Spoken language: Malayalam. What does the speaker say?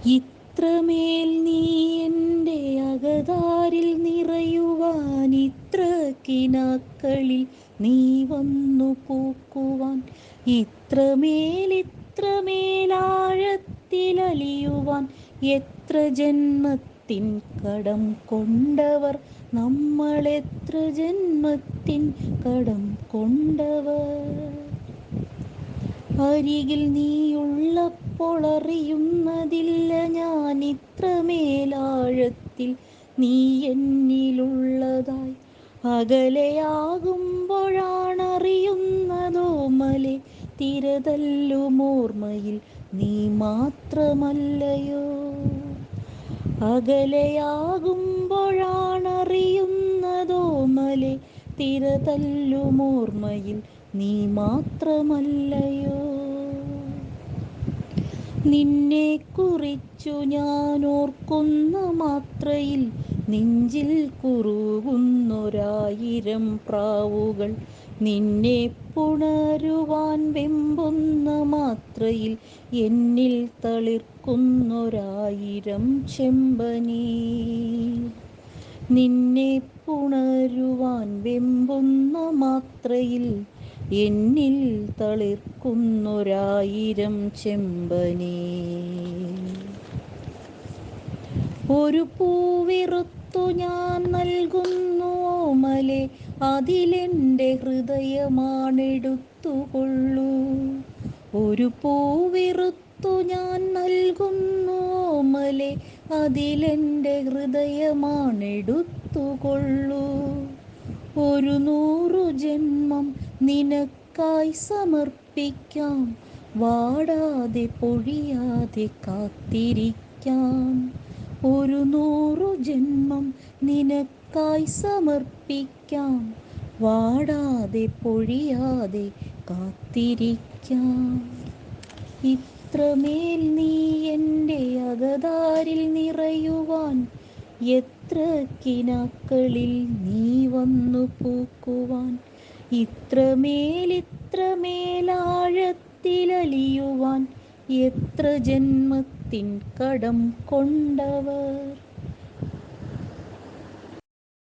ഇത്രമേൽ നീ എൻ്റെ അകതാരിൽ നിറയുവാൻ, ഇത്ര കിനാക്കളിൽ നീ വന്നു പൂക്കുവാൻ, ഇത്രമേലാഴത്തിലലിയുവാൻ, എത്ര ജന്മത്തിൻ കടം കൊണ്ടവർ നമ്മളെത്ര ജന്മത്തിൻ കടം കൊണ്ടവർ. അരികിൽ നീയുള്ളപ്പോൾ അറിയുന്നതില്ല ഞാൻ, ഇത്രമേലാഴത്തിൽ നീ എന്നിലുള്ളതായി. അകലെയാകുമ്പോഴാണറിയുന്നതോമലെ, തിരതല്ലുമോർമ്മയിൽ നീ മാത്രമല്ലയോ. അകലെയാകുമ്പോഴാണറിയുന്നതോമലെ, തിരതല്ലുമോർമ്മയിൽ നീ മാത്രമല്ലയോ. നിന്നെക്കുറിച്ചു ഞാൻ ഓർക്കുന്ന മാത്രയിൽ നെഞ്ചിൽ കുറുകുന്നൊരായിരം പ്രാവുകൾ, നിന്നെ പുണരുവാൻ വെമ്പുന്ന മാത്രയിൽ എന്നിൽ തളിർക്കുന്നൊരായിരം ചെമ്പനീർ. നിന്നെ പുണരുവാൻ വെമ്പുന്ന മാത്രയിൽ എന്നിൽ തളിർക്കുന്നൊരായിരം ചെമ്പനീർ. ഒരു പൂവിറുത്തു ഞാൻ നൽകുന്നു ഓമലെ, അതിലെൻ്റെ ഹൃദയമാണെടുത്തുകൊള്ളൂ. ഒരു പൂവിറുത്തു ഞാൻ നൽകുന്നു ഓമലെ, അതിലെൻ്റെ ഹൃദയമാണെടുത്തുകൊള്ളൂ. 100 ജന്മം നിനക്കായി സമർപ്പിക്കാം, വാടാതെ പൊഴിയാതെ കാത്തിരിക്കാം. 100 ജന്മം നിനക്കായി സമർപ്പിക്കാം, വാടാതെ പൊഴിയാതെ കാത്തിരിക്കാം. ഇത്രമേൽ നീ എൻ്റെ അകതാരിൽ നിറയുവാൻ, എത്ര കിനാക്കളിൽ നീ വന്നു പൂക്കുവാൻ, ഇത്രമേലാഴത്തിലലിയുവാൻ, എത്ര ജന്മത്തിൻ കടം കൊണ്ടവർ.